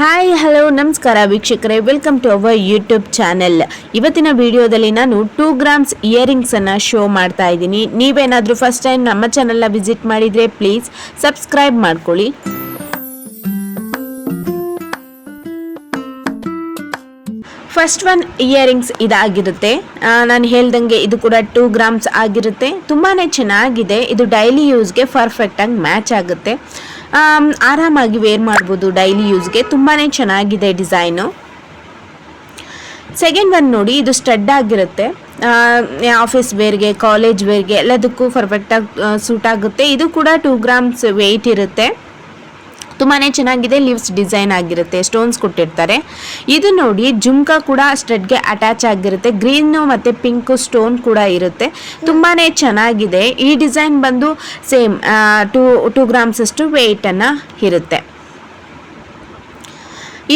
Hi hello ನಮಸ್ಕಾರ ವೀಕ್ಷಕರೇ, welcome to our YouTube channel. ಇವತ್ತಿನ ವಿಡಿಯೋದಲ್ಲಿ ನಾನು 2 ಗ್ರಾಮ್ಸ್ ಇಯರಿಂಗ್ಸನ್ನು ಶೋ ಮಾಡ್ತಾ ಇದ್ದೀನಿ. ನೀವೇನಾದರೂ ಫಸ್ಟ್ ಟೈಮ್ ನಮ್ಮ ಚಾನೆಲ್ನ ವಿಸಿಟ್ ಮಾಡಿದರೆ ಪ್ಲೀಸ್ ಸಬ್ಸ್ಕ್ರೈಬ್ ಮಾಡ್ಕೊಳ್ಳಿ. ಫಸ್ಟ್ ಒನ್ ಇಯರಿಂಗ್ಸ್ ಇದಾಗಿರುತ್ತೆ. ನಾನು ಹೇಳ್ದಂಗೆ ಇದು ಕೂಡ 2 ಗ್ರಾಮ್ಸ್ ಆಗಿರುತ್ತೆ. ತುಂಬಾ ಚೆನ್ನಾಗಿದೆ. ಇದು ಡೈಲಿ ಯೂಸ್ಗೆ ಪರ್ಫೆಕ್ಟಾಗಿ ಮ್ಯಾಚ್ ಆಗುತ್ತೆ. ಆರಾಮಾಗಿ ವೇರ್ ಮಾಡ್ಬೋದು ಡೈಲಿ ಯೂಸ್ಗೆ. ತುಂಬಾ ಚೆನ್ನಾಗಿದೆ ಡಿಸೈನು. ಸೆಕೆಂಡ್ ಒನ್ ನೋಡಿ, ಇದು ಸ್ಟಡ್ ಆಗಿರುತ್ತೆ. ಆಫೀಸ್ ವೇರ್ಗೆ, ಕಾಲೇಜ್ ವೇರ್ಗೆ ಎಲ್ಲದಕ್ಕೂ ಪರ್ಫೆಕ್ಟಾಗಿ ಸೂಟ್ ಆಗುತ್ತೆ. ಇದು ಕೂಡ 2 ಗ್ರಾಮ್ಸ್ ವೆಯ್ಟ್ ಇರುತ್ತೆ. ತುಂಬಾ ಚೆನ್ನಾಗಿದೆ. ಲೀವ್ಸ್ ಡಿಸೈನ್ ಆಗಿರುತ್ತೆ, ಸ್ಟೋನ್ಸ್ ಕೊಟ್ಟಿರ್ತಾರೆ. ಇದು ನೋಡಿ, ಜುಮ್ಕಾ ಕೂಡ ಸ್ಟಡ್ಗೆ ಅಟ್ಯಾಚ್ ಆಗಿರುತ್ತೆ. ಗ್ರೀನು ಮತ್ತು ಪಿಂಕು ಸ್ಟೋನ್ ಕೂಡ ಇರುತ್ತೆ. ತುಂಬಾ ಚೆನ್ನಾಗಿದೆ. ಈ ಡಿಸೈನ್ ಬಂದು ಸೇಮ್ 2 ಗ್ರಾಮ್ಸ್ ಅಷ್ಟು ವೆಯ್ಟನ್ನು ಇರುತ್ತೆ.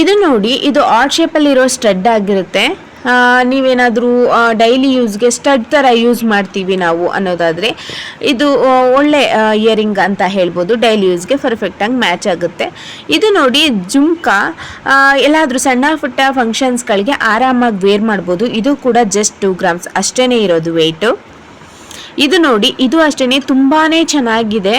ಇದು ನೋಡಿ, ಇದು ಆರ್ಟ್ ಶೇಪಲ್ಲಿರೋ ಸ್ಟಡ್ ಆಗಿರುತ್ತೆ. ನೀವೇನಾದರೂ ಡೈಲಿ ಯೂಸ್ಗೆ ಸ್ಟಡ್ ಥರ ಯೂಸ್ ಮಾಡ್ತೀವಿ ನಾವು ಅನ್ನೋದಾದರೆ ಇದು ಒಳ್ಳೆ ಇಯರಿಂಗ್ ಅಂತ ಹೇಳ್ಬೋದು. ಡೈಲಿ ಯೂಸ್ಗೆ ಪರ್ಫೆಕ್ಟಾಗಿ ಮ್ಯಾಚ್ ಆಗುತ್ತೆ. ಇದು ನೋಡಿ, ಜುಮ್ಕಾ ಎಲ್ಲಾದರೂ ಸಣ್ಣ ಪುಟ್ಟ ಫಂಕ್ಷನ್ಸ್ಗಳಿಗೆ ಆರಾಮಾಗಿ ವೇರ್ ಮಾಡ್ಬೋದು. ಇದು ಕೂಡ ಜಸ್ಟ್ 2 ಗ್ರಾಮ್ಸ್ ಅಷ್ಟೇ ಇರೋದು ವೆಯ್ಟು. ಇದು ನೋಡಿ, ಇದು ಅಷ್ಟೇ ತುಂಬಾ ಚೆನ್ನಾಗಿದೆ.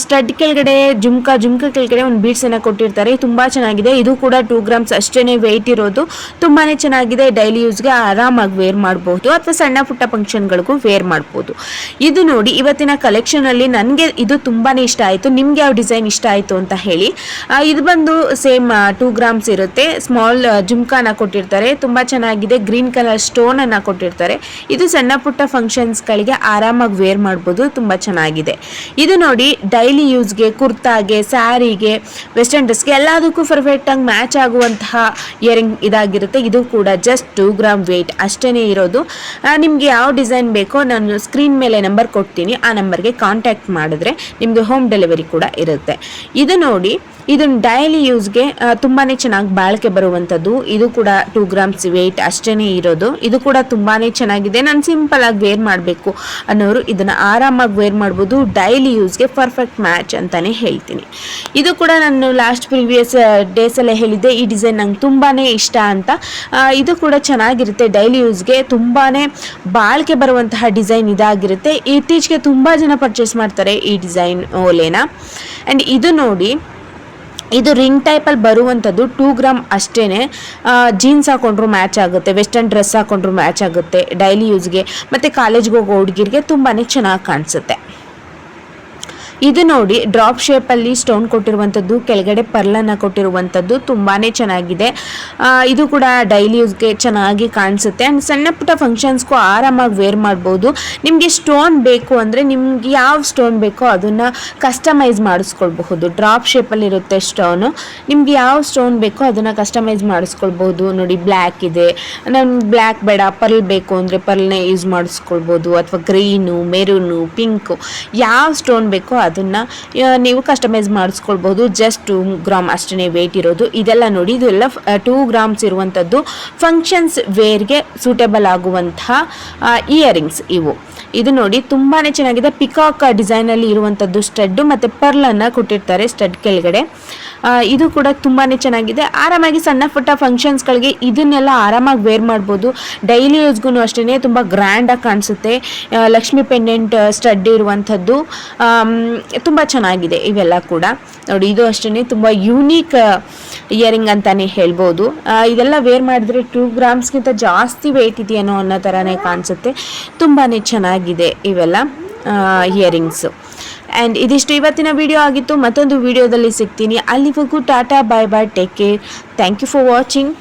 ಸ್ಟಡ್ ಕೆಳಗಡೆ ಜುಮ್ಕಾ ಕೆಳಗಡೆ ಒಂದು ಬೀಡ್ಸನ್ನು ಕೊಟ್ಟಿರ್ತಾರೆ. ತುಂಬ ಚೆನ್ನಾಗಿದೆ. ಇದು ಕೂಡ 2 ಗ್ರಾಮ್ಸ್ ಅಷ್ಟೇ ವೆಯ್ಟ್ ಇರೋದು. ತುಂಬಾ ಚೆನ್ನಾಗಿದೆ. ಡೈಲಿ ಯೂಸ್ಗೆ ಆರಾಮಾಗಿ ವೇರ್ ಮಾಡ್ಬೋದು ಅಥವಾ ಸಣ್ಣ ಪುಟ್ಟ ಫಂಕ್ಷನ್ಗಳಿಗೂ ವೇರ್ ಮಾಡ್ಬೋದು. ಇದು ನೋಡಿ, ಇವತ್ತಿನ ಕಲೆಕ್ಷನಲ್ಲಿ ನನಗೆ ಇದು ತುಂಬಾ ಇಷ್ಟ ಆಯಿತು. ನಿಮ್ಗೆ ಯಾವ ಡಿಸೈನ್ ಇಷ್ಟ ಆಯಿತು ಅಂತ ಹೇಳಿ. ಇದು ಬಂದು ಸೇಮ್ 2 ಗ್ರಾಮ್ಸ್ ಇರುತ್ತೆ. ಸ್ಮಾಲ್ ಜುಮ್ಕಾನ ಕೊಟ್ಟಿರ್ತಾರೆ. ತುಂಬ ಚೆನ್ನಾಗಿದೆ. ಗ್ರೀನ್ ಕಲರ್ ಸ್ಟೋನನ್ನು ಕೊಟ್ಟಿರ್ತಾರೆ. ಇದು ಸಣ್ಣ ಪುಟ್ಟ ಫಂಕ್ಷನ್ಸ್ಗಳಿಗೆ ಆರಾಮಾಗಿ ವೇರ್ ಮಾಡ್ಬೋದು. ತುಂಬ ಚೆನ್ನಾಗಿದೆ. ಇದು ನೋಡಿ, ಡೈಲಿ ಯೂಸ್ಗೆ, ಕುರ್ತಾಗೆ, ಸ್ಯಾರಿಗೆ, ವೆಸ್ಟರ್ನ್ ಡ್ರೆಸ್ಗೆ ಎಲ್ಲದಕ್ಕೂ ಪರ್ಫೆಕ್ಟಾಗಿ ಮ್ಯಾಚ್ ಆಗುವಂತಹ ಇಯರಿಂಗ್ ಇದಾಗಿರುತ್ತೆ. ಇದು ಕೂಡ ಜಸ್ಟ್ 2 ಗ್ರಾಮ್ ವೆಯ್ಟ್ ಅಷ್ಟೇ ಇರೋದು. ನಿಮಗೆ ಯಾವ ಡಿಸೈನ್ ಬೇಕೋ ನಾನು ಸ್ಕ್ರೀನ್ ಮೇಲೆ ನಂಬರ್ ಕೊಡ್ತೀನಿ. ಆ ನಂಬರ್ಗೆ ಕಾಂಟ್ಯಾಕ್ಟ್ ಮಾಡಿದ್ರೆ ನಿಮಗೆ ಹೋಮ್ ಡೆಲಿವರಿ ಕೂಡ ಇರುತ್ತೆ. ಇದು ನೋಡಿ, ಇದನ್ನು ಡೈಲಿ ಯೂಸ್ಗೆ ತುಂಬಾ ಚೆನ್ನಾಗಿ ಬಾಳಿಕೆ ಬರುವಂಥದ್ದು. ಇದು ಕೂಡ 2 ಗ್ರಾಮ್ಸ್ ವೆಯ್ಟ್ ಅಷ್ಟೇ ಇರೋದು. ಇದು ಕೂಡ ತುಂಬಾ ಚೆನ್ನಾಗಿದೆ. ನಾನು ಸಿಂಪಲಾಗಿ ವೇರ್ ಮಾಡಬೇಕು ಅನ್ನೋರು ಇದನ್ನು ಆರಾಮಾಗಿ ವೇರ್ ಮಾಡ್ಬೋದು. ಡೈಲಿ ಯೂಸ್ಗೆ ಪರ್ಫೆಕ್ಟ್ ಮ್ಯಾಚ್ ಅಂತಲೇ ಹೇಳ್ತೀನಿ. ಇದು ಕೂಡ ನಾನು ಲಾಸ್ಟ್ ಪ್ರೀವಿಯಸ್ ಡೇಸಲ್ಲೇ ಹೇಳಿದ್ದೆ, ಈ ಡಿಸೈನ್ ನಂಗೆ ತುಂಬಾ ಇಷ್ಟ ಅಂತ. ಇದು ಕೂಡ ಚೆನ್ನಾಗಿರುತ್ತೆ. ಡೈಲಿ ಯೂಸ್ಗೆ ತುಂಬಾ ಬಾಳಿಕೆ ಬರುವಂತಹ ಡಿಸೈನ್ ಇದಾಗಿರುತ್ತೆ. ಇತ್ತೀಚೆಗೆ ತುಂಬ ಜನ ಪರ್ಚೇಸ್ ಮಾಡ್ತಾರೆ ಈ ಡಿಸೈನ್ ಓಲೆನ. ಆ್ಯಂಡ್ ಇದು ನೋಡಿ, ಇದು ರಿಂಗ್ ಟೈಪಲ್ಲಿ ಬರುವಂಥದ್ದು 2 ಗ್ರಾಮ್ ಅಷ್ಟೇ. ಜೀನ್ಸ್ ಹಾಕೊಂಡ್ರು ಮ್ಯಾಚ್ ಆಗುತ್ತೆ, ವೆಸ್ಟರ್ನ್ ಡ್ರೆಸ್ ಹಾಕೊಂಡ್ರು ಮ್ಯಾಚ್ ಆಗುತ್ತೆ ಡೈಲಿ ಯೂಸ್ಗೆ, ಮತ್ತು ಕಾಲೇಜ್ಗೆ ಹೋಗೋ ಹುಡುಗಿರಿಗೆ ತುಂಬಾ ಚೆನ್ನಾಗಿ ಕಾಣಿಸುತ್ತೆ. ಇದು ನೋಡಿ, ಡ್ರಾಪ್ ಶೇಪಲ್ಲಿ ಸ್ಟೋನ್ ಕೊಟ್ಟಿರುವಂಥದ್ದು, ಕೆಳಗಡೆ ಪರ್ಲನ್ನು ಕೊಟ್ಟಿರುವಂಥದ್ದು ತುಂಬಾ ಚೆನ್ನಾಗಿದೆ. ಇದು ಕೂಡ ಡೈಲಿ ಯೂಸ್ಗೆ ಚೆನ್ನಾಗಿ ಕಾಣಿಸುತ್ತೆ. ಆ್ಯಂಡ್ ಸಣ್ಣ ಪುಟ್ಟ ಫಂಕ್ಷನ್ಸ್ಗೂ ಆರಾಮಾಗಿ ವೇರ್ ಮಾಡ್ಬೋದು. ನಿಮಗೆ ಸ್ಟೋನ್ ಬೇಕು ಅಂದರೆ ನಿಮ್ಗೆ ಯಾವ ಸ್ಟೋನ್ ಬೇಕೋ ಅದನ್ನು ಕಸ್ಟಮೈಸ್ ಮಾಡಿಸ್ಕೊಳ್ಬಹುದು. ಡ್ರಾಪ್ ಶೇಪಲ್ಲಿರುತ್ತೆ ಸ್ಟೋನು. ನಿಮ್ಗೆ ಯಾವ ಸ್ಟೋನ್ ಬೇಕೋ ಅದನ್ನು ಕಸ್ಟಮೈಸ್ ಮಾಡಿಸ್ಕೊಳ್ಬೋದು. ನೋಡಿ, ಬ್ಲ್ಯಾಕ್ ಇದೆ, ನಮ್ಗೆ ಬ್ಲ್ಯಾಕ್ ಬೇಡ, ಪರ್ಲ್ ಬೇಕು ಅಂದರೆ ಪರ್ಲ್ನೇ ಯೂಸ್ ಮಾಡಿಸ್ಕೊಳ್ಬೋದು. ಅಥವಾ ಗ್ರೀನು, ಮೆರೂನು, ಪಿಂಕು, ಯಾವ ಸ್ಟೋನ್ ಬೇಕೋ ಅದನ್ನು ನೀವು ಕಸ್ಟಮೈಸ್ ಮಾಡಿಸ್ಕೊಳ್ಬೋದು. ಜಸ್ಟ್ 2 ಗ್ರಾಮ್ ಅಷ್ಟೇ ವೆಯ್ಟ್ ಇರೋದು. ಇದೆಲ್ಲ ನೋಡಿ, ಇದೆಲ್ಲ 2 ಗ್ರಾಮ್ಸ್ ಇರುವಂಥದ್ದು ಫಂಕ್ಷನ್ಸ್ ವೇರ್ಗೆ ಸೂಟೇಬಲ್ ಆಗುವಂತಹ ಇಯರಿಂಗ್ಸ್ ಇವು. ಇದು ನೋಡಿ, ತುಂಬಾ ಚೆನ್ನಾಗಿದೆ. ಪಿಕಾಕ್ ಡಿಸೈನಲ್ಲಿ ಇರುವಂಥದ್ದು ಸ್ಟಡ್ಡು ಮತ್ತು ಪರ್ಲನ್ನು ಕೊಟ್ಟಿರ್ತಾರೆ ಸ್ಟಡ್ ಕೆಳಗಡೆ. ಇದು ಕೂಡ ತುಂಬಾ ಚೆನ್ನಾಗಿದೆ. ಆರಾಮಾಗಿ ಸಣ್ಣ ಪುಟ್ಟ ಫಂಕ್ಷನ್ಸ್ಗಳಿಗೆ ಇದನ್ನೆಲ್ಲ ಆರಾಮಾಗಿ ವೇರ್ ಮಾಡ್ಬೋದು. ಡೈಲಿ ಯೂಸ್ಗೂ ಅಷ್ಟೇ ತುಂಬ ಗ್ರ್ಯಾಂಡಾಗಿ ಕಾಣಿಸುತ್ತೆ. ಲಕ್ಷ್ಮಿ ಪೆಂಡೆಂಟ್ ಸ್ಟಡ್ ಇರುವಂಥದ್ದು ತುಂಬ ಚೆನ್ನಾಗಿದೆ ಇವೆಲ್ಲ ಕೂಡ. ನೋಡಿ, ಇದು ಅಷ್ಟೇ ತುಂಬ ಯೂನಿಕ್ ಇಯರಿಂಗ್ ಅಂತಲೇ ಹೇಳ್ಬೋದು. ಇದೆಲ್ಲ ವೇರ್ ಮಾಡಿದ್ರೆ 2 ಗ್ರಾಮ್ಸ್ಗಿಂತ ಜಾಸ್ತಿ ವೆಯ್ಟ್ ಇದೆಯೇನೋ ಅನ್ನೋ ಥರನೇ ಕಾಣಿಸುತ್ತೆ. ತುಂಬಾ ಚೆನ್ನಾಗಿದೆ ಇವೆಲ್ಲ ಇಯರಿಂಗ್ಸು. ಆ್ಯಂಡ್ ಇದಿಷ್ಟು ಇವತ್ತಿನ ವಿಡಿಯೋ ಆಗಿತ್ತು. ಮತ್ತೊಂದು ವಿಡಿಯೋದಲ್ಲಿ ಸಿಗ್ತೀನಿ. ಅಲ್ಲಿವರೆಗೂ tata, bye bye, take care. Thank you for watching.